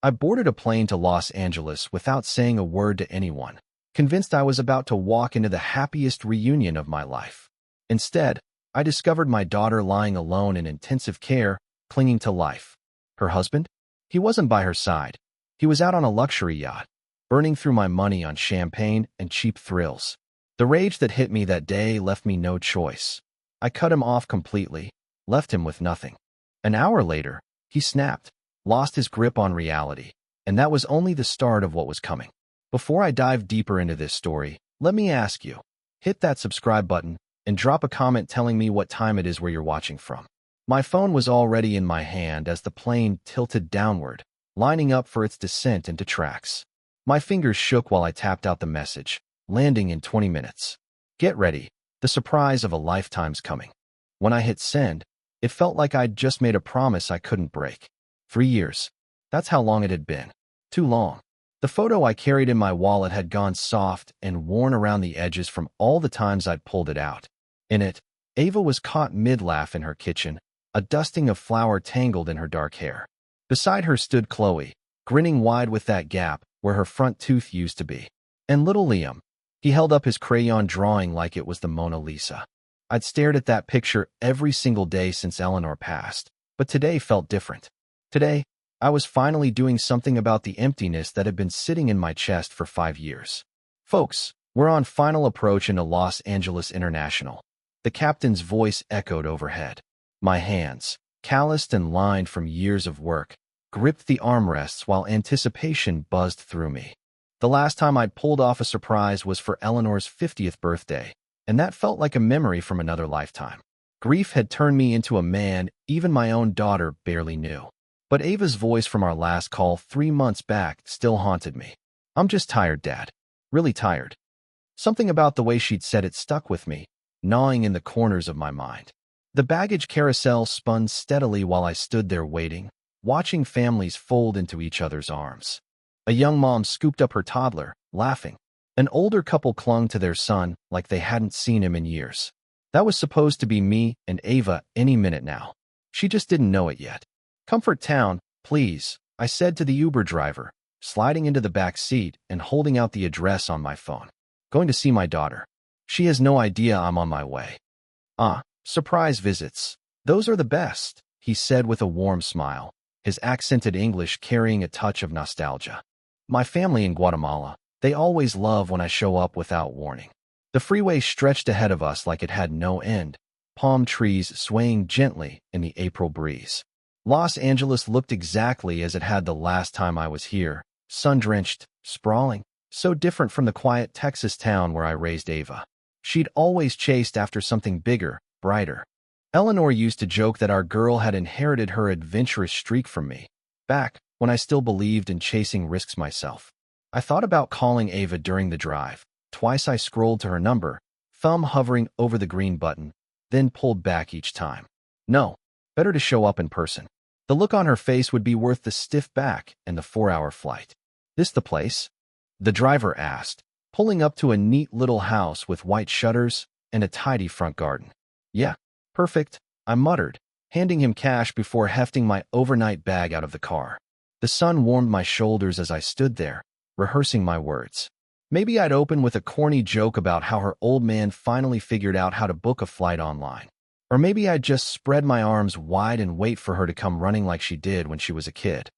I boarded a plane to Los Angeles without saying a word to anyone, convinced I was about to walk into the happiest reunion of my life. Instead, I discovered my daughter lying alone in intensive care, clinging to life. Her husband? He wasn't by her side. He was out on a luxury yacht, burning through my money on champagne and cheap thrills. The rage that hit me that day left me no choice. I cut him off completely, left him with nothing. An hour later, he snapped, lost his grip on reality, and that was only the start of what was coming. Before I dive deeper into this story, let me ask you, hit that subscribe button and drop a comment telling me what time it is where you're watching from. My phone was already in my hand as the plane tilted downward, lining up for its descent into tracks. My fingers shook while I tapped out the message, landing in 20 minutes. Get ready, the surprise of a lifetime's coming. When I hit send, it felt like I'd just made a promise I couldn't break. 3 years. That's how long it had been. Too long. The photo I carried in my wallet had gone soft and worn around the edges from all the times I'd pulled it out. In it, Ava was caught mid-laugh in her kitchen, a dusting of flour tangled in her dark hair. Beside her stood Chloe, grinning wide with that gap where her front tooth used to be. And little Liam. He held up his crayon drawing like it was the Mona Lisa. I'd stared at that picture every single day since Eleanor passed, but today felt different. Today, I was finally doing something about the emptiness that had been sitting in my chest for 5 years. Folks, we're on final approach into Los Angeles International. The captain's voice echoed overhead. My hands, calloused and lined from years of work, gripped the armrests while anticipation buzzed through me. The last time I'd pulled off a surprise was for Eleanor's 50th birthday, and that felt like a memory from another lifetime. Grief had turned me into a man even my own daughter barely knew. But Ava's voice from our last call 3 months back still haunted me. I'm just tired, Dad. Really tired. Something about the way she'd said it stuck with me, gnawing in the corners of my mind. The baggage carousel spun steadily while I stood there waiting, watching families fold into each other's arms. A young mom scooped up her toddler, laughing. An older couple clung to their son like they hadn't seen him in years. That was supposed to be me and Ava any minute now. She just didn't know it yet. Comfort Town, please, I said to the Uber driver, sliding into the back seat and holding out the address on my phone. Going to see my daughter. She has no idea I'm on my way. Surprise visits. Those are the best, he said with a warm smile, his accented English carrying a touch of nostalgia. My family in Guatemala, they always love when I show up without warning. The freeway stretched ahead of us like it had no end, palm trees swaying gently in the April breeze. Los Angeles looked exactly as it had the last time I was here, sun-drenched, sprawling, so different from the quiet Texas town where I raised Ava. She'd always chased after something bigger, brighter. Eleanor used to joke that our girl had inherited her adventurous streak from me, back when I still believed in chasing risks myself. I thought about calling Ava during the drive. Twice I scrolled to her number, thumb hovering over the green button, then pulled back each time. No, better to show up in person. The look on her face would be worth the stiff back and the 4-hour flight. This the place? The driver asked, pulling up to a neat little house with white shutters and a tidy front garden. Yeah, perfect, I muttered, handing him cash before hefting my overnight bag out of the car. The sun warmed my shoulders as I stood there, rehearsing my words. Maybe I'd open with a corny joke about how her old man finally figured out how to book a flight online. Or maybe I'd just spread my arms wide and wait for her to come running like she did when she was a kid.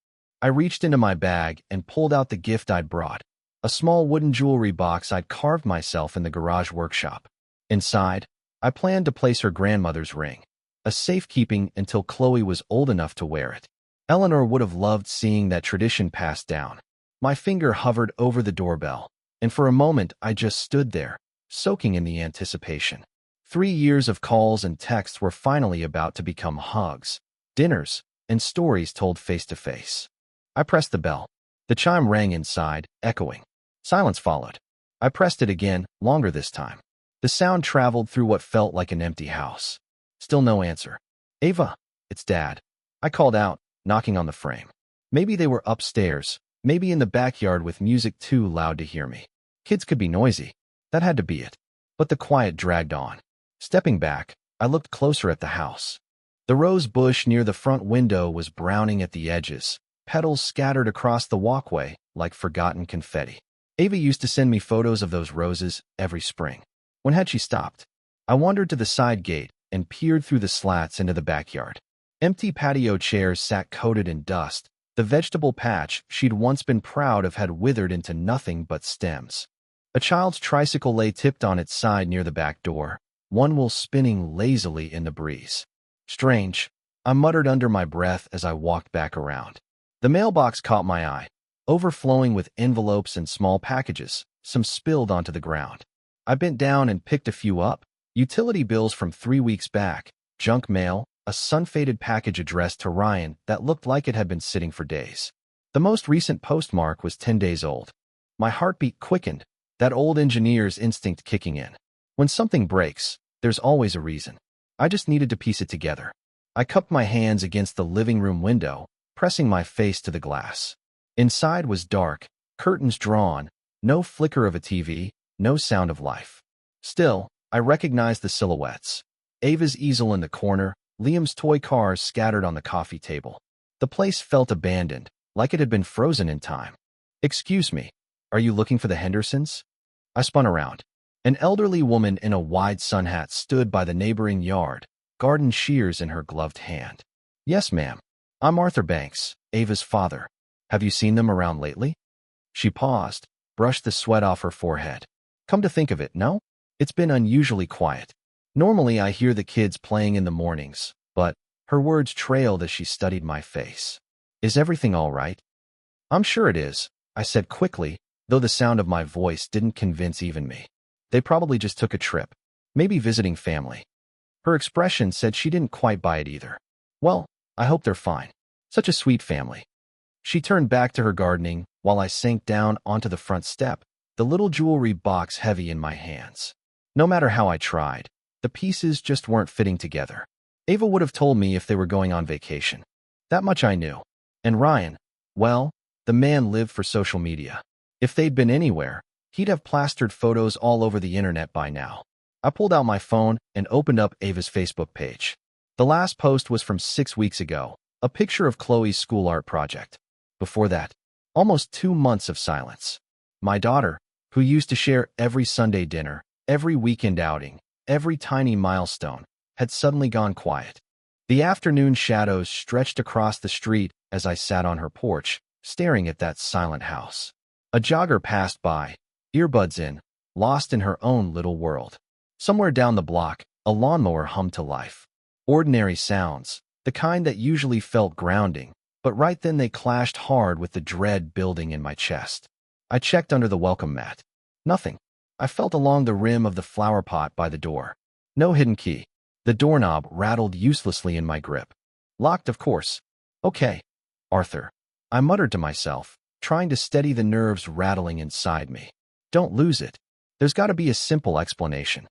I reached into my bag and pulled out the gift I'd brought, a small wooden jewelry box I'd carved myself in the garage workshop. Inside, I planned to place her grandmother's ring, a safekeeping until Chloe was old enough to wear it. Eleanor would have loved seeing that tradition passed down. My finger hovered over the doorbell, and for a moment I just stood there, soaking in the anticipation. 3 years of calls and texts were finally about to become hugs, dinners, and stories told face to face. I pressed the bell. The chime rang inside, echoing. Silence followed. I pressed it again, longer this time. The sound traveled through what felt like an empty house. Still no answer. Ava, it's Dad. I called out, knocking on the frame. Maybe they were upstairs, maybe in the backyard with music too loud to hear me. Kids could be noisy. That had to be it. But the quiet dragged on. Stepping back, I looked closer at the house. The rose bush near the front window was browning at the edges, petals scattered across the walkway like forgotten confetti. Ava used to send me photos of those roses every spring. When had she stopped? I wandered to the side gate and peered through the slats into the backyard. Empty patio chairs sat coated in dust. The vegetable patch she'd once been proud of had withered into nothing but stems. A child's tricycle lay tipped on its side near the back door, one wheel spinning lazily in the breeze. Strange, I muttered under my breath as I walked back around. The mailbox caught my eye, overflowing with envelopes and small packages, some spilled onto the ground. I bent down and picked a few up. Utility bills from 3 weeks back, junk mail, a sun-faded package addressed to Ryan that looked like it had been sitting for days. The most recent postmark was 10 days old. My heartbeat quickened, that old engineer's instinct kicking in. When something breaks, there's always a reason. I just needed to piece it together. I cupped my hands against the living room window, pressing my face to the glass. Inside was dark, curtains drawn, no flicker of a TV, no sound of life. Still, I recognized the silhouettes. Ava's easel in the corner, Liam's toy cars scattered on the coffee table. The place felt abandoned, like it had been frozen in time. "Excuse me, are you looking for the Hendersons?" I spun around. An elderly woman in a wide sun hat stood by the neighboring yard, garden shears in her gloved hand. "Yes, ma'am. I'm Arthur Banks, Ava's father. Have you seen them around lately?" She paused, brushed the sweat off her forehead. "Come to think of it, no? It's been unusually quiet. Normally I hear the kids playing in the mornings, but..." Her words trailed as she studied my face. "Is everything all right?" "I'm sure it is," I said quickly, though the sound of my voice didn't convince even me. "They probably just took a trip, maybe visiting family." Her expression said she didn't quite buy it either. "Well, I hope they're fine. Such a sweet family." She turned back to her gardening while I sank down onto the front step, the little jewelry box heavy in my hands. No matter how I tried, the pieces just weren't fitting together. Ava would have told me if they were going on vacation. That much I knew. And Ryan, well, the man lived for social media. If they'd been anywhere, he'd have plastered photos all over the internet by now. I pulled out my phone and opened up Ava's Facebook page. The last post was from 6 weeks ago, a picture of Chloe's school art project. Before that, almost 2 months of silence. My daughter, who used to share every Sunday dinner, every weekend outing, every tiny milestone, had suddenly gone quiet. The afternoon shadows stretched across the street as I sat on her porch, staring at that silent house. A jogger passed by, earbuds in, lost in her own little world. Somewhere down the block, a lawnmower hummed to life. Ordinary sounds, the kind that usually felt grounding, but right then they clashed hard with the dread building in my chest. I checked under the welcome mat. Nothing. I felt along the rim of the flower pot by the door. No hidden key. The doorknob rattled uselessly in my grip. Locked, of course. Okay. Arthur. I muttered to myself, trying to steady the nerves rattling inside me. Don't lose it. There's got to be a simple explanation.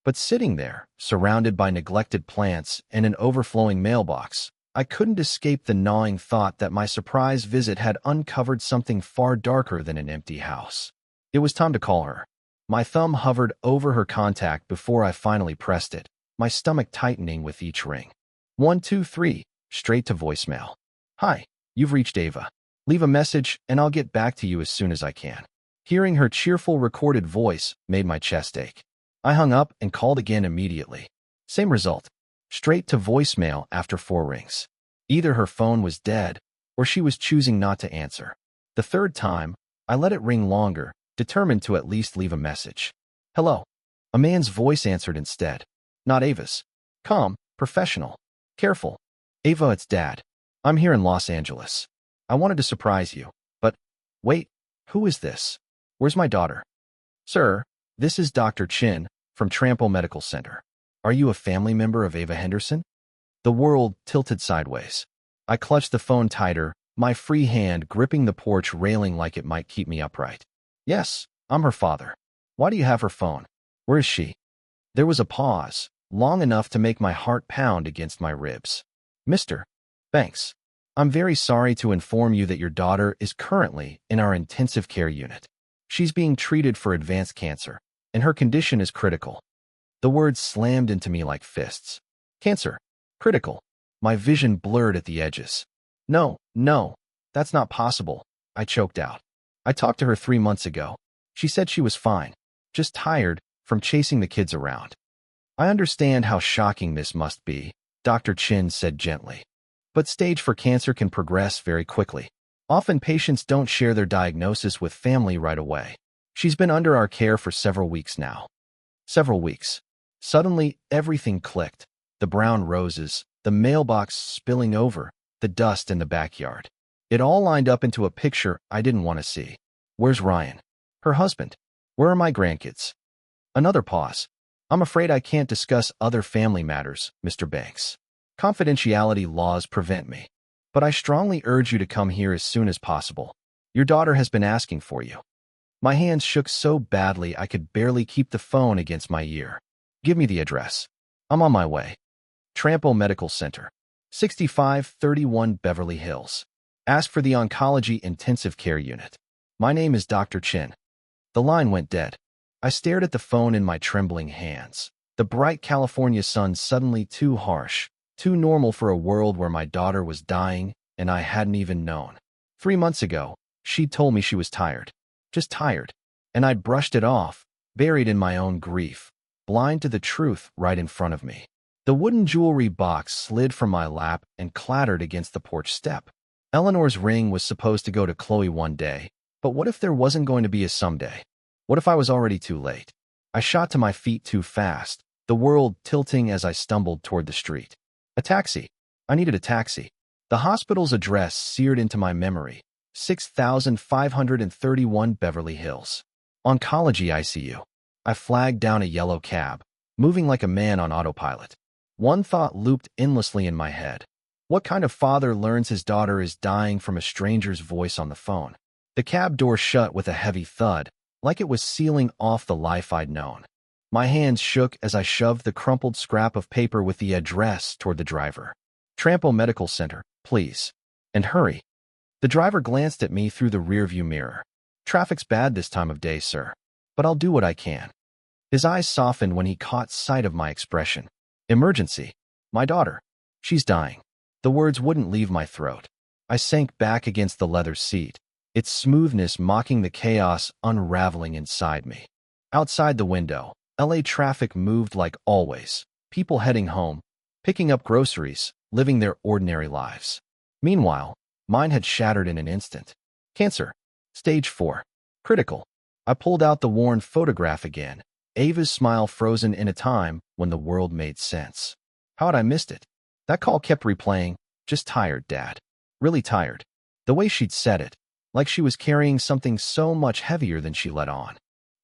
But sitting there, surrounded by neglected plants and an overflowing mailbox, I couldn't escape the gnawing thought that my surprise visit had uncovered something far darker than an empty house. It was time to call her. My thumb hovered over her contact before I finally pressed it, my stomach tightening with each ring. 1, 2, 3, straight to voicemail. "Hi, you've reached Ava. Leave a message and I'll get back to you as soon as I can." Hearing her cheerful recorded voice made my chest ache. I hung up and called again immediately. Same result. Straight to voicemail after 4 rings. Either her phone was dead or she was choosing not to answer. The third time, I let it ring longer, determined to at least leave a message. "Hello." A man's voice answered instead. Not Ava's. Calm, professional, careful. "Ava, it's Dad. I'm here in Los Angeles. I wanted to surprise you, but..." "Wait, who is this? Where's my daughter?" "Sir, this is Dr. Chin from Trampo Medical Center. Are you a family member of Ava Henderson?" The world tilted sideways. I clutched the phone tighter, my free hand gripping the porch railing like it might keep me upright. "Yes, I'm her father. Why do you have her phone? Where is she?" There was a pause, long enough to make my heart pound against my ribs. "Mr. Banks, I'm very sorry to inform you that your daughter is currently in our intensive care unit. She's being treated for advanced cancer, and her condition is critical." The words slammed into me like fists. "Cancer. Critical." My vision blurred at the edges. No, no. That's not possible, I choked out. I talked to her 3 months ago. She said she was fine, just tired from chasing the kids around. I understand how shocking this must be, Dr. Chin said gently. But stage 4 cancer can progress very quickly. Often patients don't share their diagnosis with family right away. She's been under our care for several weeks now. Several weeks. Suddenly, everything clicked. The brown roses, the mailbox spilling over, the dust in the backyard. It all lined up into a picture I didn't want to see. Where's Ryan? Her husband? Where are my grandkids? Another pause. I'm afraid I can't discuss other family matters, Mr. Banks. Confidentiality laws prevent me. But I strongly urge you to come here as soon as possible. Your daughter has been asking for you. My hands shook so badly I could barely keep the phone against my ear. Give me the address. I'm on my way. Trampo Medical Center, 6531 Beverly Hills. Ask for the Oncology Intensive Care Unit. My name is Dr. Chin. The line went dead. I stared at the phone in my trembling hands. The bright California sun suddenly too harsh, too normal for a world where my daughter was dying and I hadn't even known. 3 months ago, she'd told me she was tired. Just tired. And I'd brushed it off, buried in my own grief, blind to the truth right in front of me. The wooden jewelry box slid from my lap and clattered against the porch step. Eleanor's ring was supposed to go to Chloe one day, but what if there wasn't going to be a someday? What if I was already too late? I shot to my feet too fast, the world tilting as I stumbled toward the street. A taxi. I needed a taxi. The hospital's address seared into my memory. 6531 Beverly Hills. Oncology ICU. I flagged down a yellow cab, moving like a man on autopilot. One thought looped endlessly in my head. What kind of father learns his daughter is dying from a stranger's voice on the phone? The cab door shut with a heavy thud, like it was sealing off the life I'd known. My hands shook as I shoved the crumpled scrap of paper with the address toward the driver. Trampo Medical Center, please. And hurry. The driver glanced at me through the rearview mirror. Traffic's bad this time of day, sir. But I'll do what I can. His eyes softened when he caught sight of my expression. Emergency. My daughter. She's dying. The words wouldn't leave my throat. I sank back against the leather seat, its smoothness mocking the chaos unraveling inside me. Outside the window, LA traffic moved like always, people heading home, picking up groceries, living their ordinary lives. Meanwhile, mine had shattered in an instant. Cancer. Stage 4. Critical. I pulled out the worn photograph again, Ava's smile frozen in a time when the world made sense. How had I missed it? That call kept replaying. Just tired, Dad. Really tired. The way she'd said it, like she was carrying something so much heavier than she let on.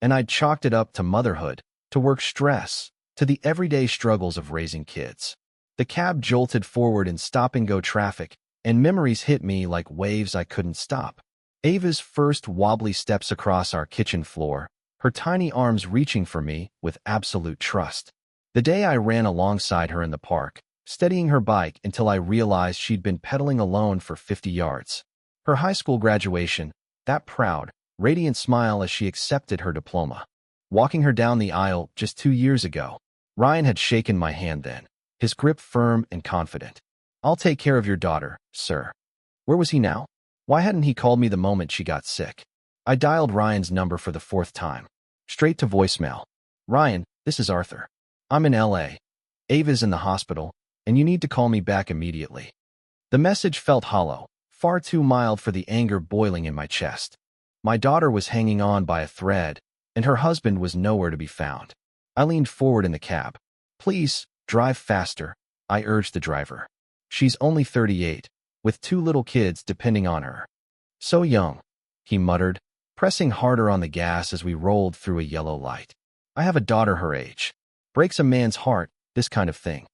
And I'd chalked it up to motherhood, to work stress, to the everyday struggles of raising kids. The cab jolted forward in stop-and-go traffic, and memories hit me like waves I couldn't stop. Ava's first wobbly steps across our kitchen floor, her tiny arms reaching for me with absolute trust. The day I ran alongside her in the park, steadying her bike until I realized she'd been pedaling alone for 50 yards. Her high school graduation, that proud, radiant smile as she accepted her diploma. Walking her down the aisle just 2 years ago. Ryan had shaken my hand then, his grip firm and confident. I'll take care of your daughter, sir. Where was he now? Why hadn't he called me the moment she got sick? I dialed Ryan's number for the 4th time. Straight to voicemail. Ryan, this is Arthur. I'm in LA. Ava's in the hospital, and you need to call me back immediately. The message felt hollow, far too mild for the anger boiling in my chest. My daughter was hanging on by a thread, and her husband was nowhere to be found. I leaned forward in the cab. Please, drive faster, I urged the driver. She's only 38, with 2 little kids depending on her. So young, he muttered, pressing harder on the gas as we rolled through a yellow light. I have a daughter her age. Breaks a man's heart, this kind of thing.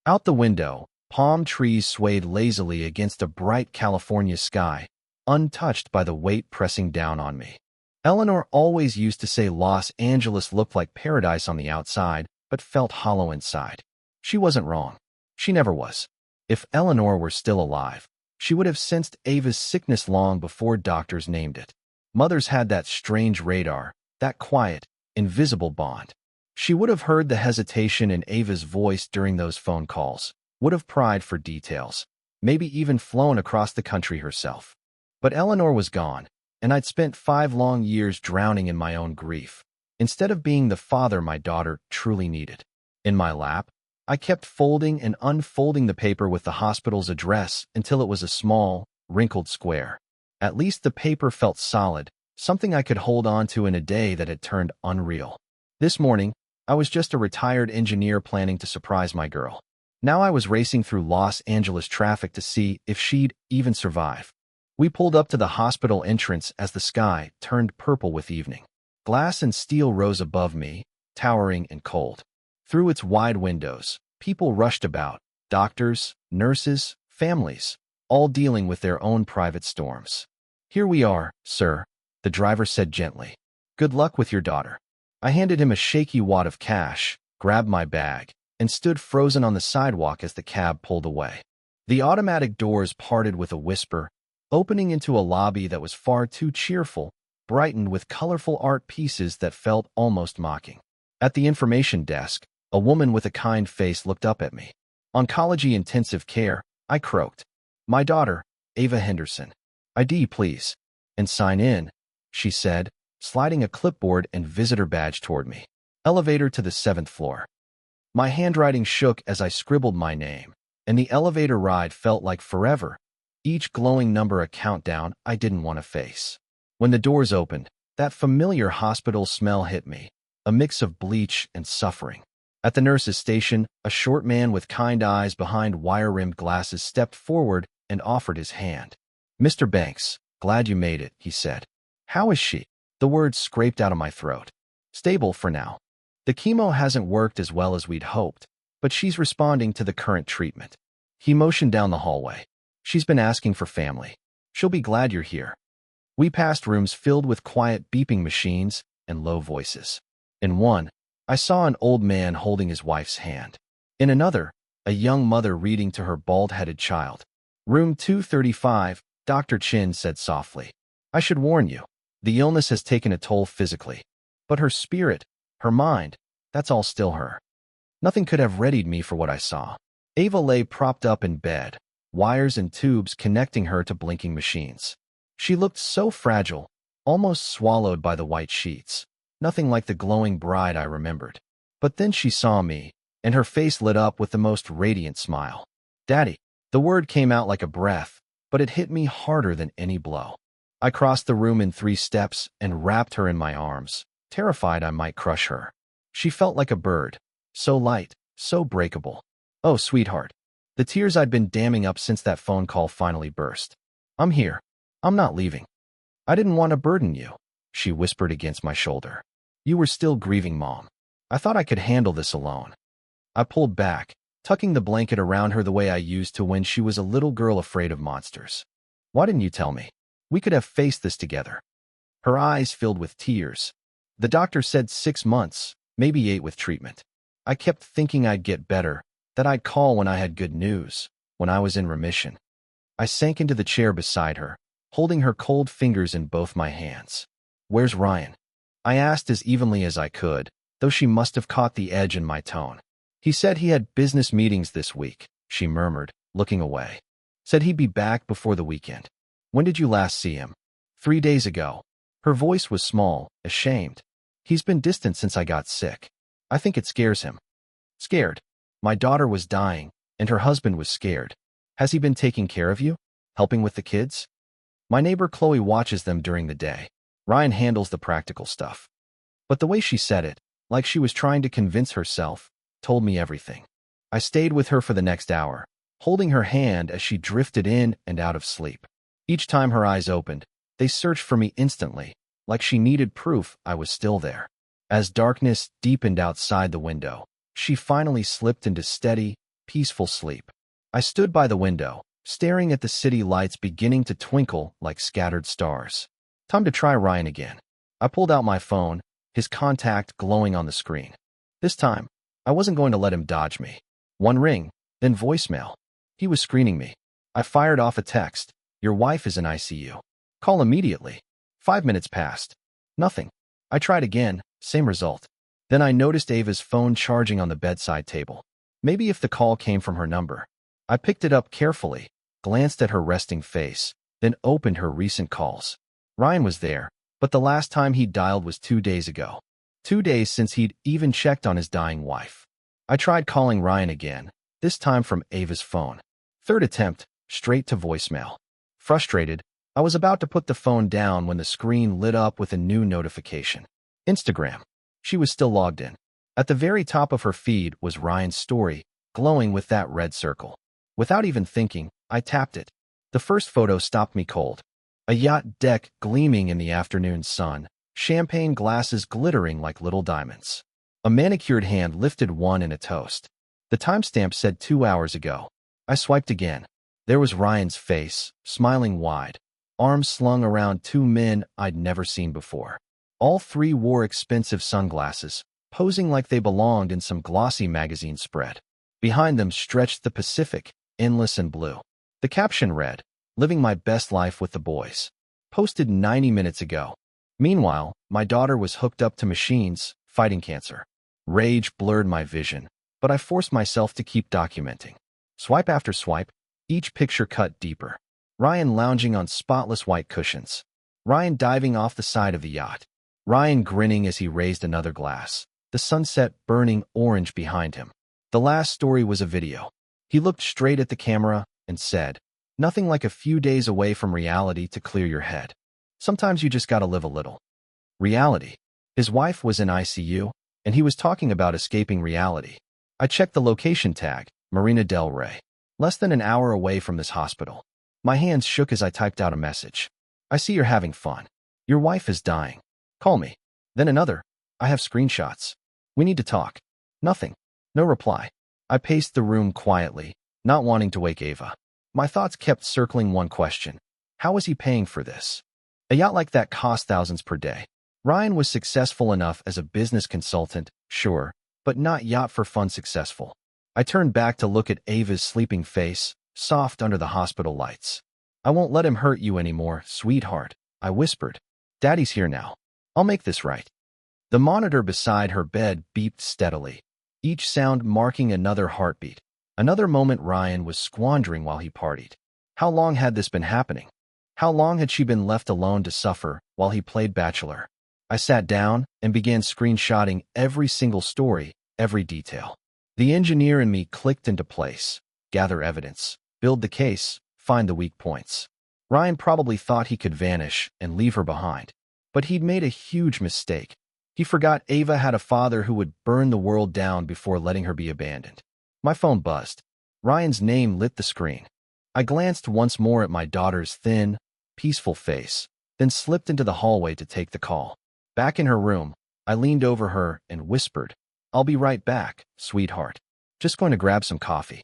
Out the window, palm trees swayed lazily against a bright California sky, untouched by the weight pressing down on me. Eleanor always used to say Los Angeles looked like paradise on the outside, but felt hollow inside. She wasn't wrong. She never was. If Eleanor were still alive, she would have sensed Ava's sickness long before doctors named it. Mothers had that strange radar, that quiet, invisible bond. She would have heard the hesitation in Ava's voice during those phone calls, would have pried for details, maybe even flown across the country herself. But Eleanor was gone, and I'd spent 5 long years drowning in my own grief, instead of being the father my daughter truly needed. In my lap, I kept folding and unfolding the paper with the hospital's address until it was a small, wrinkled square. At least the paper felt solid, something I could hold on to in a day that had turned unreal. This morning, I was just a retired engineer planning to surprise my girl. Now I was racing through Los Angeles traffic to see if she'd even survive. We pulled up to the hospital entrance as the sky turned purple with evening. Glass and steel rose above me, towering and cold. Through its wide windows, people rushed about, doctors, nurses, families, all dealing with their own private storms. "Here we are, sir," the driver said gently. "Good luck with your daughter." I handed him a shaky wad of cash, grabbed my bag, and stood frozen on the sidewalk as the cab pulled away. The automatic doors parted with a whisper, opening into a lobby that was far too cheerful, brightened with colorful art pieces that felt almost mocking. At the information desk, a woman with a kind face looked up at me. "Oncology intensive care," I croaked. "My daughter, Ava Henderson." "ID, please." "And sign in," she said, sliding a clipboard and visitor badge toward me. "Elevator to the 7th floor." My handwriting shook as I scribbled my name, and the elevator ride felt like forever, each glowing number a countdown I didn't want to face. When the doors opened, that familiar hospital smell hit me, a mix of bleach and suffering. At the nurse's station, a short man with kind eyes behind wire-rimmed glasses stepped forward and offered his hand. "Mr. Banks, glad you made it," he said. "How is she?" The words scraped out of my throat. "Stable for now. The chemo hasn't worked as well as we'd hoped, but she's responding to the current treatment." He motioned down the hallway. "She's been asking for family. She'll be glad you're here." We passed rooms filled with quiet beeping machines and low voices. In one, I saw an old man holding his wife's hand. In another, a young mother reading to her bald-headed child. "Room 235, Dr. Chin said softly. "I should warn you, the illness has taken a toll physically. But her spirit, her mind, that's all still her." Nothing could have readied me for what I saw. Ava lay propped up in bed, wires and tubes connecting her to blinking machines. She looked so fragile, almost swallowed by the white sheets. Nothing like the glowing bride I remembered. But then she saw me, and her face lit up with the most radiant smile. "Daddy." The word came out like a breath, but it hit me harder than any blow. I crossed the room in 3 steps and wrapped her in my arms, terrified I might crush her. She felt like a bird, so light, so breakable. "Oh, sweetheart." The tears I'd been damming up since that phone call finally burst. "I'm here. I'm not leaving." "I didn't want to burden you," she whispered against my shoulder. "You were still grieving, Mom. I thought I could handle this alone." I pulled back, tucking the blanket around her the way I used to when she was a little girl afraid of monsters. "Why didn't you tell me? We could have faced this together." Her eyes filled with tears. "The doctor said 6 months, maybe 8 with treatment. I kept thinking I'd get better, that I'd call when I had good news, when I was in remission." I sank into the chair beside her, holding her cold fingers in both my hands. "Where's Ryan?" I asked as evenly as I could, though she must have caught the edge in my tone. "He said he had business meetings this week," she murmured, looking away. "Said he'd be back before the weekend." "When did you last see him?" 3 days ago." Her voice was small, ashamed. "He's been distant since I got sick. I think it scares him." "Scared?" My daughter was dying, and her husband was scared. "Has he been taking care of you? Helping with the kids?" "My neighbor Chloe watches them during the day. Ryan handles the practical stuff." But the way she said it, like she was trying to convince herself, told me everything. I stayed with her for the next hour, holding her hand as she drifted in and out of sleep. Each time her eyes opened, they searched for me instantly, like she needed proof I was still there. As darkness deepened outside the window, she finally slipped into steady, peaceful sleep. I stood by the window, staring at the city lights beginning to twinkle like scattered stars. Time to try Ryan again. I pulled out my phone, his contact glowing on the screen. This time, I wasn't going to let him dodge me. 1 ring, then voicemail. He was screening me. I fired off a text. "Your wife is in ICU. Call immediately." 5 minutes passed. Nothing. I tried again, same result. Then I noticed Ava's phone charging on the bedside table. Maybe if the call came from her number. I picked it up carefully, glanced at her resting face, then opened her recent calls. Ryan was there, but the last time he dialed was 2 days ago. 2 days since he'd even checked on his dying wife. I tried calling Ryan again, this time from Ava's phone. Third attempt, straight to voicemail. Frustrated, I was about to put the phone down when the screen lit up with a new notification. Instagram. She was still logged in. At the very top of her feed was Ryan's story, glowing with that red circle. Without even thinking, I tapped it. The first photo stopped me cold. A yacht deck gleaming in the afternoon sun, champagne glasses glittering like little diamonds. A manicured hand lifted one in a toast. The timestamp said 2 hours ago. I swiped again. There was Ryan's face, smiling wide, arms slung around two men I'd never seen before. All three wore expensive sunglasses, posing like they belonged in some glossy magazine spread. Behind them stretched the Pacific, endless and blue. The caption read, "Living my best life with the boys." Posted 90 minutes ago. Meanwhile, my daughter was hooked up to machines, fighting cancer. Rage blurred my vision, but I forced myself to keep documenting. Swipe after swipe, each picture cut deeper. Ryan lounging on spotless white cushions. Ryan diving off the side of the yacht. Ryan grinning as he raised another glass, the sunset burning orange behind him. The last story was a video. He looked straight at the camera and said, "Nothing like a few days away from reality to clear your head. Sometimes you just gotta live a little." Reality. His wife was in ICU, and he was talking about escaping reality. I checked the location tag, Marina del Rey. Less than an hour away from this hospital. My hands shook as I typed out a message. "I see you're having fun. Your wife is dying. Call me." Then another. "I have screenshots. We need to talk." Nothing. No reply. I paced the room quietly, not wanting to wake Ava. My thoughts kept circling one question. How was he paying for this? A yacht like that cost thousands per day. Ryan was successful enough as a business consultant, sure, but not yacht for fun successful. I turned back to look at Ava's sleeping face, soft under the hospital lights. "I won't let him hurt you anymore, sweetheart," I whispered. "Daddy's here now. I'll make this right." The monitor beside her bed beeped steadily, each sound marking another heartbeat. Another moment Ryan was squandering while he partied. How long had this been happening? How long had she been left alone to suffer while he played bachelor? I sat down and began screenshotting every single story, every detail. The engineer in me clicked into place. Gather evidence, build the case, find the weak points. Ryan probably thought he could vanish and leave her behind, but he'd made a huge mistake. He forgot Ava had a father who would burn the world down before letting her be abandoned. My phone buzzed. Ryan's name lit the screen. I glanced once more at my daughter's thin, peaceful face, then slipped into the hallway to take the call. Back in her room, I leaned over her and whispered, "I'll be right back, sweetheart. Just going to grab some coffee."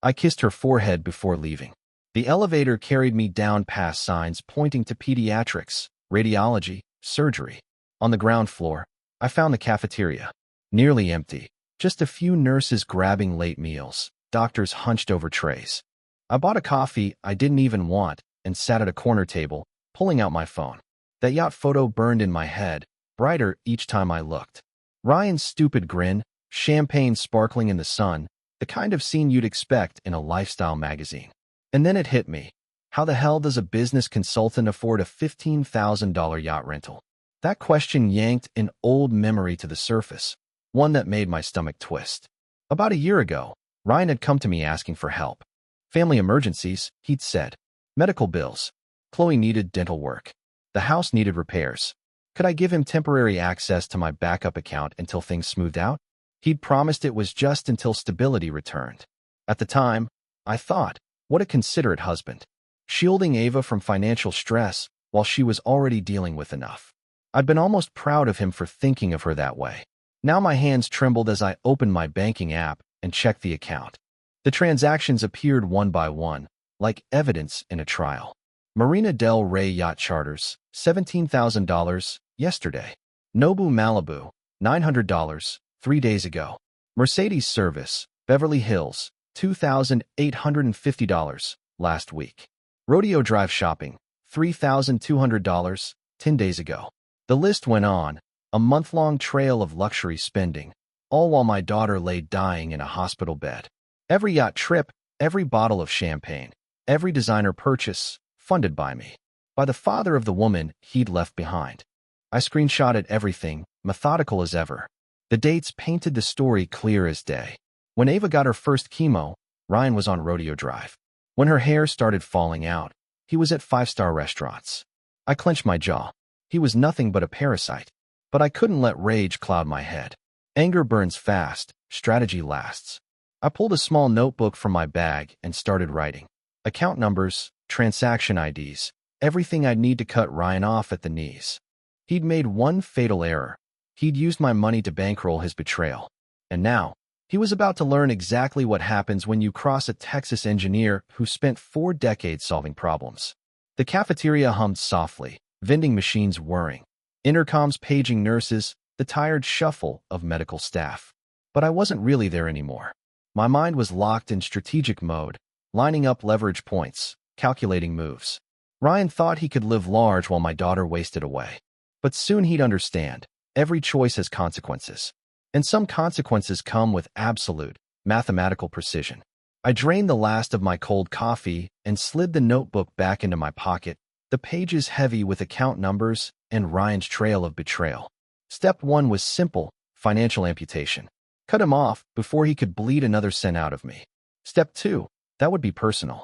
I kissed her forehead before leaving. The elevator carried me down past signs pointing to pediatrics, radiology, surgery. On the ground floor, I found the cafeteria. Nearly empty. Just a few nurses grabbing late meals, doctors hunched over trays. I bought a coffee I didn't even want and sat at a corner table, pulling out my phone. That yacht photo burned in my head, brighter each time I looked. Ryan's stupid grin, champagne sparkling in the sun, the kind of scene you'd expect in a lifestyle magazine. And then it hit me. How the hell does a business consultant afford a $15,000 yacht rental? That question yanked an old memory to the surface, one that made my stomach twist. About a year ago, Ryan had come to me asking for help. Family emergencies, he'd said. Medical bills. Chloe needed dental work. The house needed repairs. Could I give him temporary access to my backup account until things smoothed out? He'd promised it was just until stability returned. At the time, I thought, what a considerate husband. Shielding Ava from financial stress while she was already dealing with enough. I'd been almost proud of him for thinking of her that way. Now my hands trembled as I opened my banking app and checked the account. The transactions appeared one by one, like evidence in a trial. Marina del Rey Yacht Charters, $17,000, yesterday. Nobu Malibu, $900, 3 days ago. Mercedes Service, Beverly Hills, $2,850, last week. Rodeo Drive Shopping, $3,200, 10 days ago. The list went on, a month-long trail of luxury spending, all while my daughter lay dying in a hospital bed. Every yacht trip, every bottle of champagne, every designer purchase, funded by me, by the father of the woman he'd left behind. I screenshotted everything, methodical as ever. The dates painted the story clear as day. When Ava got her first chemo, Ryan was on Rodeo Drive. When her hair started falling out, he was at five-star restaurants. I clenched my jaw. He was nothing but a parasite. But I couldn't let rage cloud my head. Anger burns fast, strategy lasts. I pulled a small notebook from my bag and started writing. Account numbers, transaction IDs, everything I'd need to cut Ryan off at the knees. He'd made one fatal error. He'd used my money to bankroll his betrayal. And now, he was about to learn exactly what happens when you cross a Texas engineer who spent 4 decades solving problems. The cafeteria hummed softly, vending machines whirring, intercoms paging nurses, the tired shuffle of medical staff. But I wasn't really there anymore. My mind was locked in strategic mode, lining up leverage points, calculating moves. Ryan thought he could live large while my daughter wasted away. But soon he'd understand. Every choice has consequences. And some consequences come with absolute, mathematical precision. I drained the last of my cold coffee and slid the notebook back into my pocket, the pages heavy with account numbers and Ryan's trail of betrayal. Step 1 was simple, financial amputation. Cut him off before he could bleed another cent out of me. Step 2, that would be personal.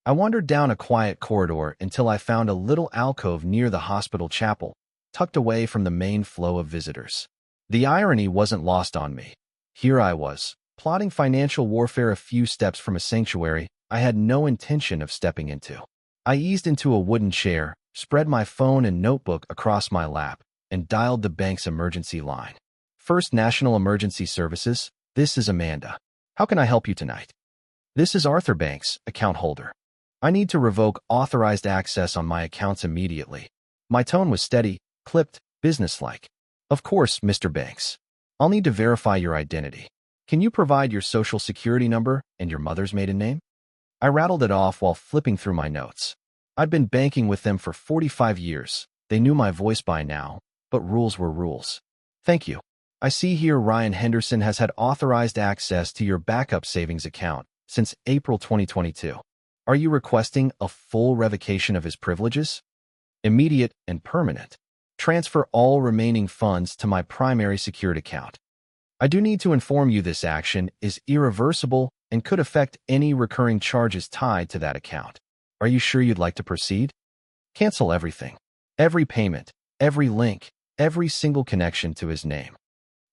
I wandered down a quiet corridor until I found a little alcove near the hospital chapel, tucked away from the main flow of visitors. The irony wasn't lost on me. Here I was, plotting financial warfare a few steps from a sanctuary I had no intention of stepping into. I eased into a wooden chair, spread my phone and notebook across my lap, and dialed the bank's emergency line. First National Emergency Services, this is Amanda. How can I help you tonight? This is Arthur Banks, account holder. I need to revoke authorized access on my accounts immediately. My tone was steady, clipped, businesslike. Of course, Mr. Banks. I'll need to verify your identity. Can you provide your social security number and your mother's maiden name? I rattled it off while flipping through my notes. I'd been banking with them for 45 years. They knew my voice by now, but rules were rules. Thank you. I see here Ryan Henderson has had authorized access to your backup savings account since April 2022. Are you requesting a full revocation of his privileges? Immediate and permanent. Transfer all remaining funds to my primary secured account. I do need to inform you this action is irreversible and could affect any recurring charges tied to that account. Are you sure you'd like to proceed? Cancel everything. Every payment, every link, every single connection to his name.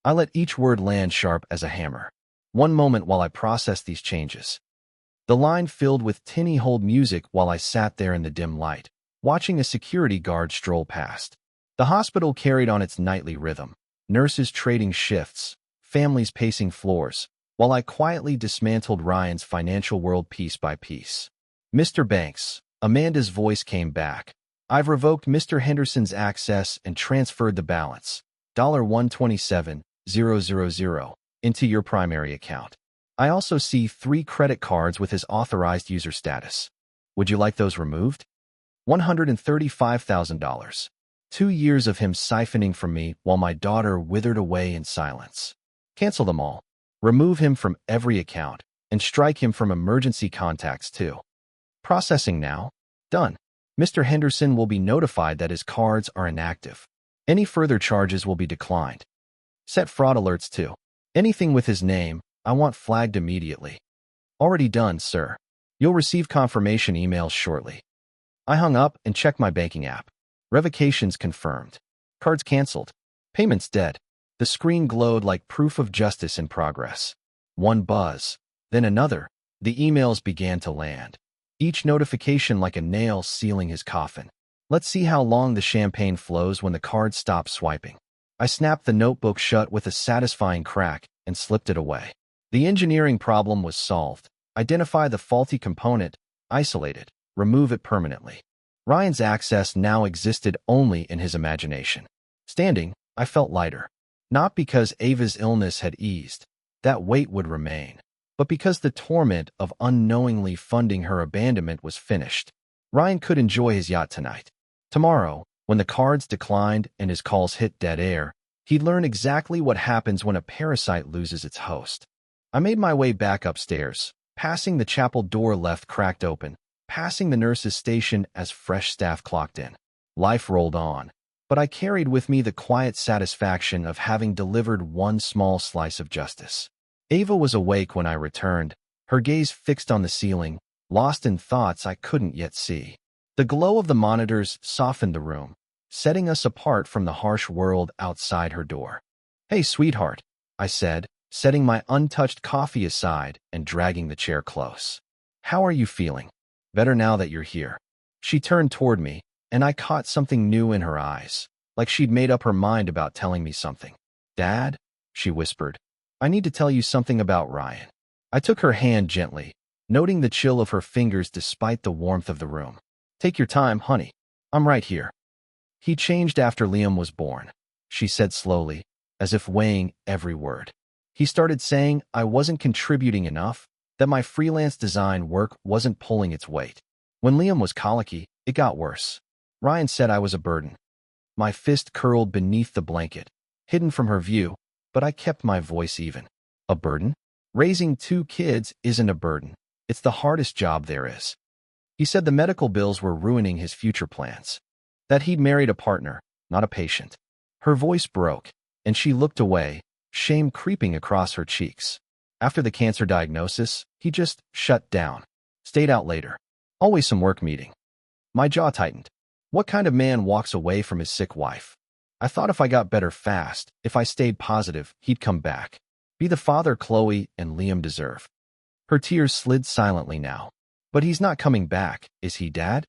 I let each word land sharp as a hammer. One moment while I processed these changes. The line filled with tinny hold music while I sat there in the dim light, watching a security guard stroll past. The hospital carried on its nightly rhythm, nurses trading shifts, families pacing floors, while I quietly dismantled Ryan's financial world piece by piece. Mr. Banks, Amanda's voice came back. I've revoked Mr. Henderson's access and transferred the balance, $127,000, into your primary account. I also see 3 credit cards with his authorized user status. Would you like those removed? $135,000. 2 years of him siphoning from me while my daughter withered away in silence. Cancel them all. Remove him from every account and strike him from emergency contacts too. Processing now. Done. Mr. Henderson will be notified that his cards are inactive. Any further charges will be declined. Set fraud alerts too. Anything with his name, I want flagged immediately. Already done, sir. You'll receive confirmation emails shortly. I hung up and checked my banking app. Revocations confirmed. Cards canceled. Payments dead. The screen glowed like proof of justice in progress. One buzz, then another. The emails began to land. Each notification like a nail sealing his coffin. Let's see how long the champagne flows when the card stops swiping. I snapped the notebook shut with a satisfying crack and slipped it away. The engineering problem was solved. Identify the faulty component, isolate it, remove it permanently. Ryan's access now existed only in his imagination. Standing, I felt lighter. Not because Ava's illness had eased. That weight would remain. But because the torment of unknowingly funding her abandonment was finished. Ryan could enjoy his yacht tonight. Tomorrow, when the cards declined and his calls hit dead air, he'd learn exactly what happens when a parasite loses its host. I made my way back upstairs, passing the chapel door left cracked open, passing the nurse's station as fresh staff clocked in. Life rolled on, but I carried with me the quiet satisfaction of having delivered one small slice of justice. Ava was awake when I returned, her gaze fixed on the ceiling, lost in thoughts I couldn't yet see. The glow of the monitors softened the room, setting us apart from the harsh world outside her door. "Hey, sweetheart," I said, setting my untouched coffee aside and dragging the chair close. "How are you feeling? Better now that you're here." She turned toward me, and I caught something new in her eyes, like she'd made up her mind about telling me something. "Dad," she whispered, "I need to tell you something about Ryan." I took her hand gently, noting the chill of her fingers despite the warmth of the room. "Take your time, honey. I'm right here." "He changed after Liam was born," she said slowly, as if weighing every word. "He started saying I wasn't contributing enough, that my freelance design work wasn't pulling its weight. When Liam was colicky, it got worse. Ryan said I was a burden." My fist curled beneath the blanket, hidden from her view, but I kept my voice even. "A burden? Raising 2 kids isn't a burden. It's the hardest job there is." He said the medical bills were ruining his future plans. That he'd married a partner, not a patient. Her voice broke, and she looked away, shame creeping across her cheeks. After the cancer diagnosis, he just shut down. Stayed out later. Always some work meeting. My jaw tightened. What kind of man walks away from his sick wife? I thought if I got better fast, if I stayed positive, he'd come back. Be the father Chloe and Liam deserve. Her tears slid silently now. "But he's not coming back, is he, Dad?"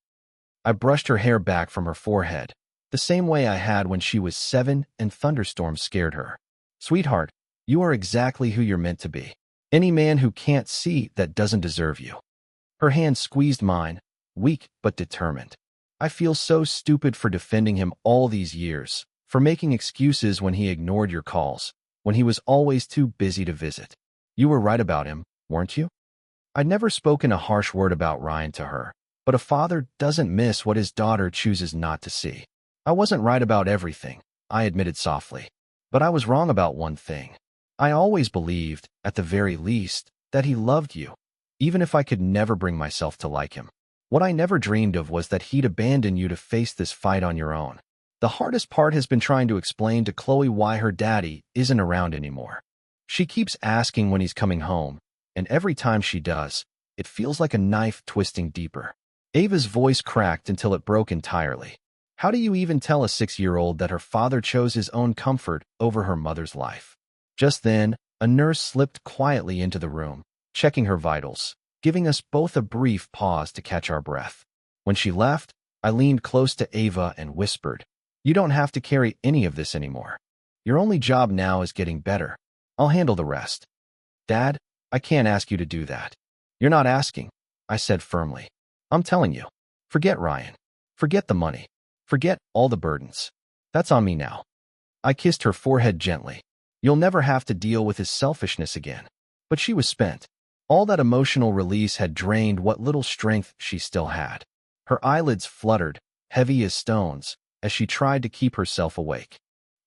I brushed her hair back from her forehead, the same way I had when she was 7 and thunderstorms scared her. "Sweetheart, you are exactly who you're meant to be. Any man who can't see that doesn't deserve you." Her hand squeezed mine, weak but determined. "I feel so stupid for defending him all these years, for making excuses when he ignored your calls, when he was always too busy to visit. You were right about him, weren't you?" I'd never spoken a harsh word about Ryan to her, but a father doesn't miss what his daughter chooses not to see. "I wasn't right about everything," I admitted softly. "But I was wrong about one thing. I always believed, at the very least, that he loved you, even if I could never bring myself to like him. What I never dreamed of was that he'd abandon you to face this fight on your own. The hardest part has been trying to explain to Chloe why her daddy isn't around anymore. She keeps asking when he's coming home, and every time she does, it feels like a knife twisting deeper." Ava's voice cracked until it broke entirely. "How do you even tell a 6-year-old that her father chose his own comfort over her mother's life?" Just then, a nurse slipped quietly into the room, checking her vitals, giving us both a brief pause to catch our breath. When she left, I leaned close to Ava and whispered, "You don't have to carry any of this anymore. Your only job now is getting better. I'll handle the rest." "Dad, I can't ask you to do that." "You're not asking," I said firmly. "I'm telling you. Forget Ryan. Forget the money. Forget all the burdens. That's on me now." I kissed her forehead gently. "You'll never have to deal with his selfishness again." But she was spent. All that emotional release had drained what little strength she still had. Her eyelids fluttered, heavy as stones, as she tried to keep herself awake.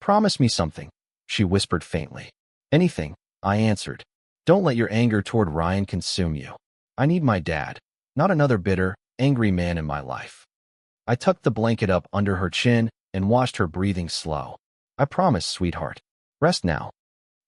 "Promise me something," she whispered faintly. "Anything," I answered. "Don't let your anger toward Ryan consume you. I need my dad, not another bitter, angry man in my life." I tucked the blanket up under her chin and watched her breathing slow. "I promise, sweetheart. Rest now."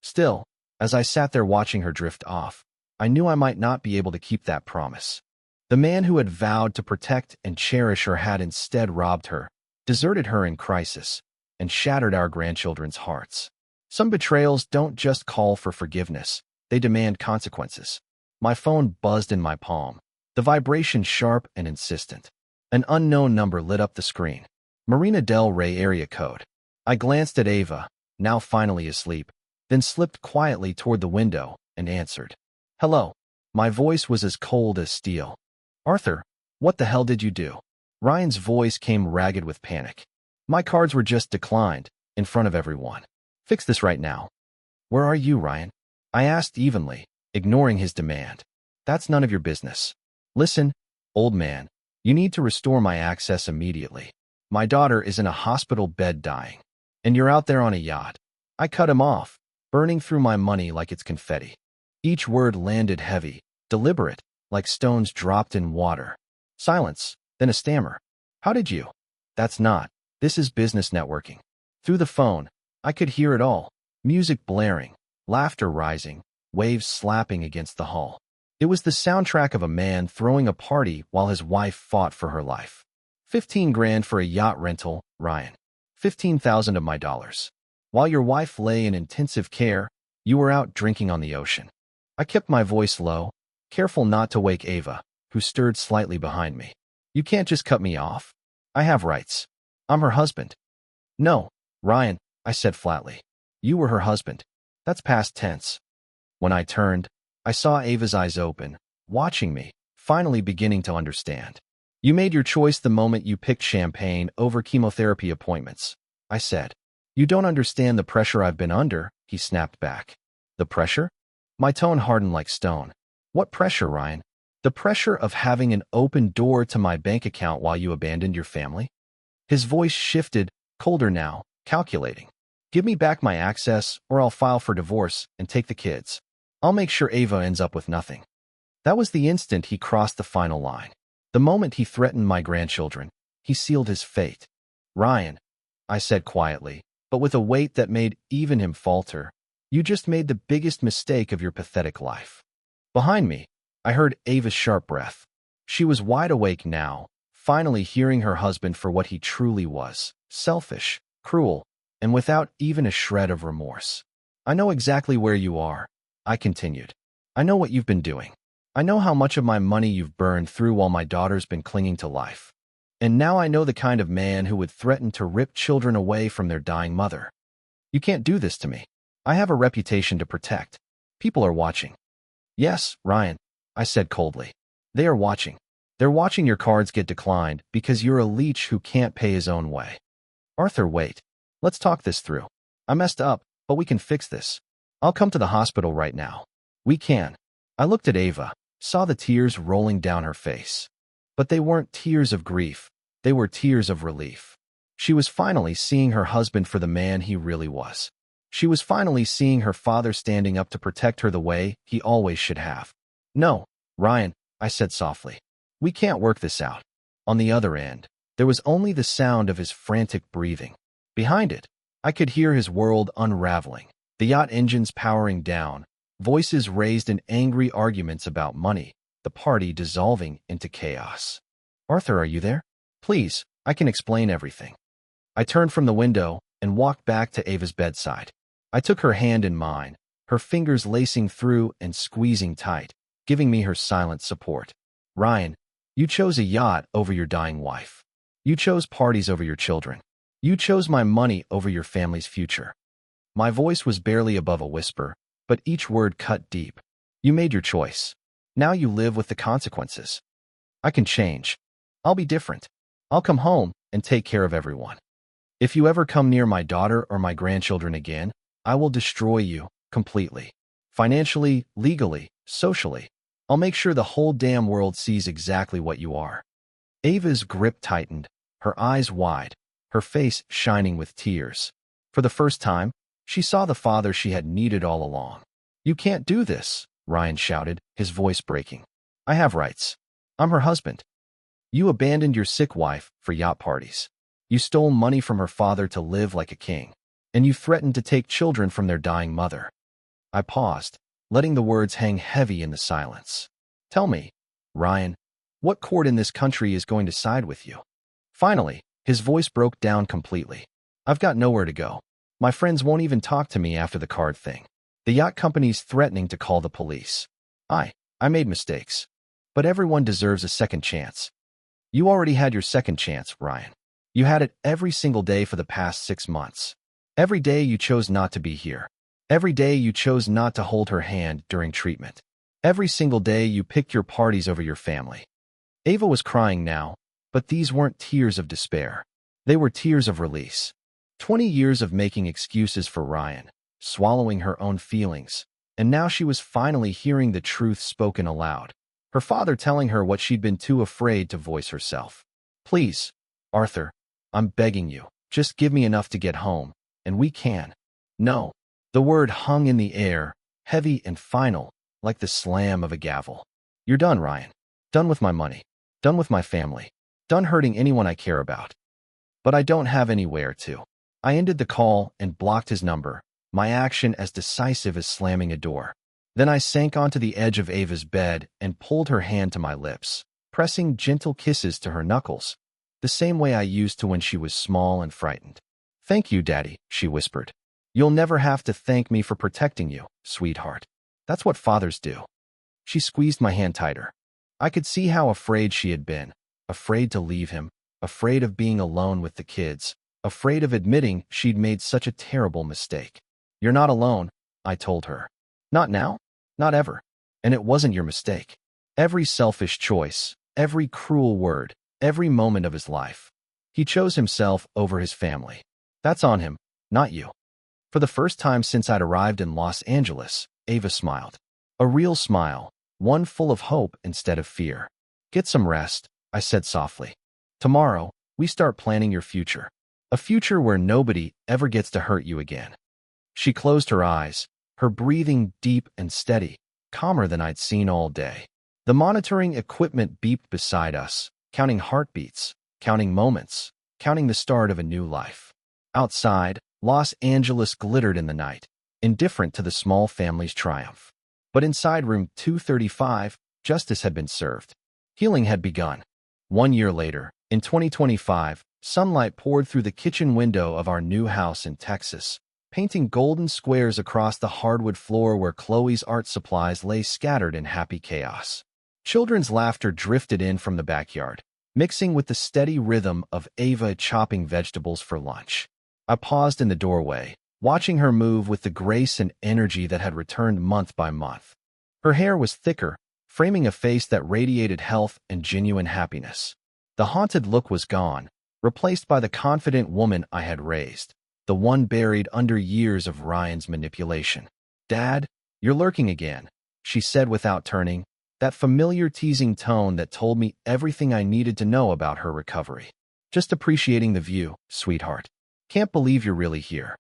Still, as I sat there watching her drift off, I knew I might not be able to keep that promise. The man who had vowed to protect and cherish her had instead robbed her, deserted her in crisis, and shattered our grandchildren's hearts. Some betrayals don't just call for forgiveness, they demand consequences. My phone buzzed in my palm, the vibration sharp and insistent. An unknown number lit up the screen. Marina Del Rey area code. I glanced at Ava, now finally asleep, then slipped quietly toward the window and answered. "Hello." My voice was as cold as steel. "Arthur, what the hell did you do?" Ryan's voice came ragged with panic. "My cards were just declined, in front of everyone. Fix this right now." "Where are you, Ryan?" I asked evenly, ignoring his demand. "That's none of your business. Listen, old man, you need to restore my access immediately. My daughter is in a hospital bed dying, and you're out there on a yacht." I cut him off, burning through my money like it's confetti. Each word landed heavy, deliberate, like stones dropped in water. Silence, then a stammer. How did you? That's not. This is business networking. Through the phone, I could hear it all. Music blaring, laughter rising, waves slapping against the hull. It was the soundtrack of a man throwing a party while his wife fought for her life. 15 grand for a yacht rental, Ryan. 15,000 of my dollars. While your wife lay in intensive care, you were out drinking on the ocean. I kept my voice low, careful not to wake Ava, who stirred slightly behind me. You can't just cut me off. I have rights. I'm her husband. No, Ryan, I said flatly. You were her husband. That's past tense. When I turned, I saw Ava's eyes open, watching me, finally beginning to understand. You made your choice the moment you picked champagne over chemotherapy appointments, I said. You don't understand the pressure I've been under, he snapped back. The pressure? My tone hardened like stone. What pressure, Ryan? The pressure of having an open door to my bank account while you abandoned your family? His voice shifted, colder now, calculating. Give me back my access, or I'll file for divorce and take the kids. I'll make sure Ava ends up with nothing. That was the instant he crossed the final line. The moment he threatened my grandchildren, he sealed his fate. Ryan, I said quietly, but with a weight that made even him falter, you just made the biggest mistake of your pathetic life. Behind me, I heard Ava's sharp breath. She was wide awake now, finally hearing her husband for what he truly was, selfish, cruel, and without even a shred of remorse. I know exactly where you are, I continued. I know what you've been doing. I know how much of my money you've burned through while my daughter's been clinging to life. And now I know the kind of man who would threaten to rip children away from their dying mother. You can't do this to me. I have a reputation to protect. People are watching. Yes, Ryan, I said coldly. They are watching. They're watching your cards get declined because you're a leech who can't pay his own way. Arthur, wait. Let's talk this through. I messed up, but we can fix this. I'll come to the hospital right now. We can. I looked at Ava, saw the tears rolling down her face. But they weren't tears of grief. They were tears of relief. She was finally seeing her husband for the man he really was. She was finally seeing her father standing up to protect her the way he always should have. No, Ryan, I said softly. We can't work this out. On the other end, there was only the sound of his frantic breathing. Behind it, I could hear his world unraveling, the yacht engines powering down, voices raised in angry arguments about money, the party dissolving into chaos. Arthur, are you there? Please, I can explain everything. I turned from the window and walked back to Ava's bedside. I took her hand in mine, her fingers lacing through and squeezing tight, giving me her silent support. Ryan, you chose a yacht over your dying wife. You chose parties over your children. You chose my money over your family's future. My voice was barely above a whisper, but each word cut deep. You made your choice. Now you live with the consequences. I can change. I'll be different. I'll come home and take care of everyone. If you ever come near my daughter or my grandchildren again, I will destroy you completely. Financially, legally, socially. I'll make sure the whole damn world sees exactly what you are. Ava's grip tightened, her eyes wide, her face shining with tears. For the first time, she saw the father she had needed all along. You can't do this, Ryan shouted, his voice breaking. I have rights. I'm her husband. You abandoned your sick wife for yacht parties. You stole money from her father to live like a king. And you threatened to take children from their dying mother. I paused, letting the words hang heavy in the silence. Tell me, Ryan, what court in this country is going to side with you? Finally, his voice broke down completely. I've got nowhere to go. My friends won't even talk to me after the card thing. The yacht company's threatening to call the police. I made mistakes. But everyone deserves a second chance. You already had your second chance, Ryan. You had it every single day for the past 6 months. Every day you chose not to be here. Every day you chose not to hold her hand during treatment. Every single day you picked your parties over your family. Ava was crying now, but these weren't tears of despair. They were tears of release. 20 years of making excuses for Ryan, swallowing her own feelings, and now she was finally hearing the truth spoken aloud. Her father telling her what she'd been too afraid to voice herself. Please, Arthur, I'm begging you, just give me enough to get home, and we can. No. The word hung in the air, heavy and final, like the slam of a gavel. You're done, Ryan. Done with my money. Done with my family. Done hurting anyone I care about. But I don't have anywhere to. I ended the call and blocked his number, my action as decisive as slamming a door. Then I sank onto the edge of Ava's bed and pulled her hand to my lips, pressing gentle kisses to her knuckles, the same way I used to when she was small and frightened. "Thank you, Daddy," she whispered. "You'll never have to thank me for protecting you, sweetheart. That's what fathers do." She squeezed my hand tighter. I could see how afraid she had been, afraid to leave him, afraid of being alone with the kids, afraid of admitting she'd made such a terrible mistake. "You're not alone," I told her. "Not now, not ever. And it wasn't your mistake. Every selfish choice, every cruel word, every moment of his life. He chose himself over his family. That's on him, not you." For the first time since I'd arrived in Los Angeles, Ava smiled. A real smile, one full of hope instead of fear. "Get some rest," I said softly. "Tomorrow, we start planning your future. A future where nobody ever gets to hurt you again." She closed her eyes, her breathing deep and steady, calmer than I'd seen all day. The monitoring equipment beeped beside us, counting heartbeats, counting moments, counting the start of a new life. Outside, Los Angeles glittered in the night, indifferent to the small family's triumph. But inside room 235, justice had been served. Healing had begun. 1 year later, in 2025, sunlight poured through the kitchen window of our new house in Texas, painting golden squares across the hardwood floor where Chloe's art supplies lay scattered in happy chaos. Children's laughter drifted in from the backyard, mixing with the steady rhythm of Ava chopping vegetables for lunch. I paused in the doorway, watching her move with the grace and energy that had returned month by month. Her hair was thicker, framing a face that radiated health and genuine happiness. The haunted look was gone, replaced by the confident woman I had raised, the one buried under years of Ryan's manipulation. "Dad, you're lurking again," she said without turning, that familiar teasing tone that told me everything I needed to know about her recovery. "Just appreciating the view, sweetheart. Can't believe you're really here."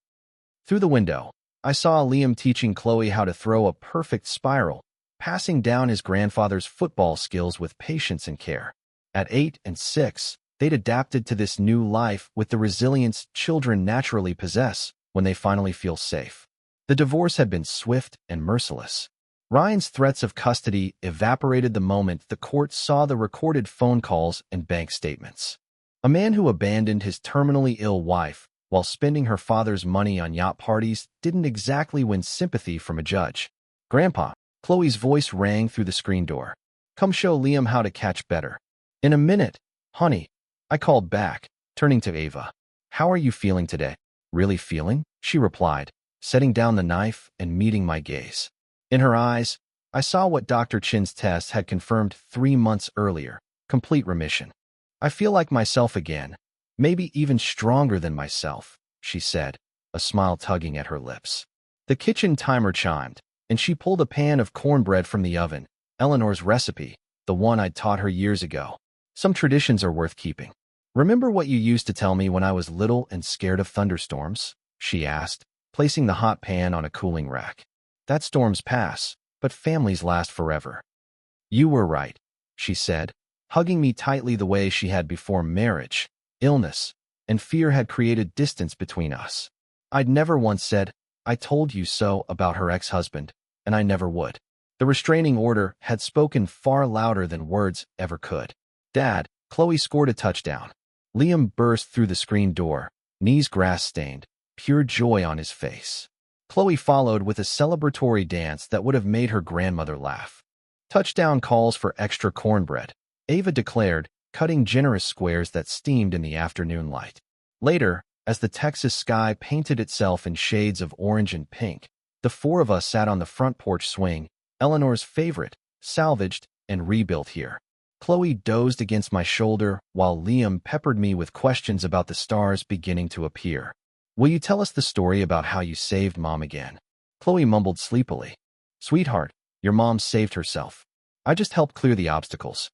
Through the window, I saw Liam teaching Chloe how to throw a perfect spiral, passing down his grandfather's football skills with patience and care. At 8 and 6, they'd adapted to this new life with the resilience children naturally possess when they finally feel safe. The divorce had been swift and merciless. Ryan's threats of custody evaporated the moment the court saw the recorded phone calls and bank statements. A man who abandoned his terminally ill wife while spending her father's money on yacht parties didn't exactly win sympathy from a judge. "Grandpa," Chloe's voice rang through the screen door. "Come show Liam how to catch better." "In a minute, honey," I called back, turning to Ava. "How are you feeling today?" "Really feeling?" she replied, setting down the knife and meeting my gaze. In her eyes, I saw what Dr. Chin's test had confirmed 3 months earlier: complete remission. "I feel like myself again, maybe even stronger than myself," she said, a smile tugging at her lips. The kitchen timer chimed, and she pulled a pan of cornbread from the oven, Eleanor's recipe, the one I'd taught her years ago. "Some traditions are worth keeping. Remember what you used to tell me when I was little and scared of thunderstorms?" she asked, placing the hot pan on a cooling rack. "That storms pass, but families last forever." "You were right," she said, hugging me tightly the way she had before marriage. Illness and fear had created distance between us. I'd never once said, "I told you so," about her ex-husband, and I never would. The restraining order had spoken far louder than words ever could. "Dad," Chloe scored a touchdown. Liam burst through the screen door, knees grass-stained, pure joy on his face. Chloe followed with a celebratory dance that would have made her grandmother laugh. "Touchdown calls for extra cornbread," Ava declared, cutting generous squares that steamed in the afternoon light. Later, as the Texas sky painted itself in shades of orange and pink, the 4 of us sat on the front porch swing, Eleanor's favorite, salvaged and rebuilt here. Chloe dozed against my shoulder while Liam peppered me with questions about the stars beginning to appear. "Will you tell us the story about how you saved Mom again?" Chloe mumbled sleepily. "Sweetheart, your mom saved herself. I just helped clear the obstacles.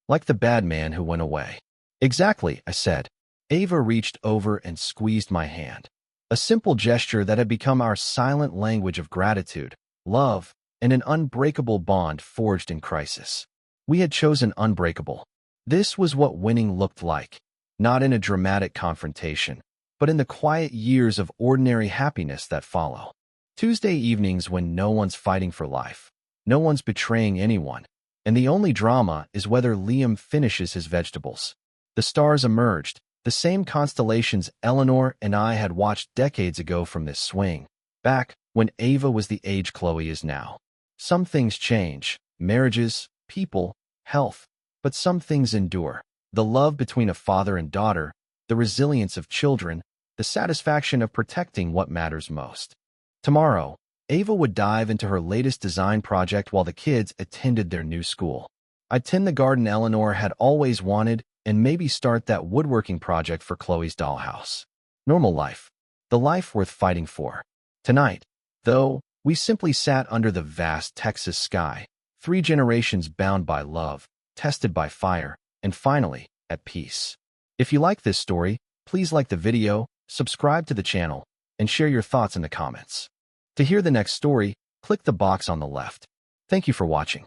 Like the bad man who went away." "Exactly," I said. Ava reached over and squeezed my hand. A simple gesture that had become our silent language of gratitude, love, and an unbreakable bond forged in crisis. We had chosen unbreakable. This was what winning looked like, not in a dramatic confrontation, but in the quiet years of ordinary happiness that follow. Tuesday evenings when no one's fighting for life, no one's betraying anyone, and the only drama is whether Liam finishes his vegetables. The stars emerged, the same constellations Eleanor and I had watched decades ago from this swing, back when Ava was the age Chloe is now. Some things change, marriages, people, health, but some things endure. The love between a father and daughter, the resilience of children, the satisfaction of protecting what matters most. Tomorrow, Ava would dive into her latest design project while the kids attended their new school. I'd tend the garden Eleanor had always wanted and maybe start that woodworking project for Chloe's dollhouse. Normal life. The life worth fighting for. Tonight, though, we simply sat under the vast Texas sky, 3 generations bound by love, tested by fire, and finally, at peace. If you like this story, please like the video, subscribe to the channel, and share your thoughts in the comments. To hear the next story, click the box on the left. Thank you for watching.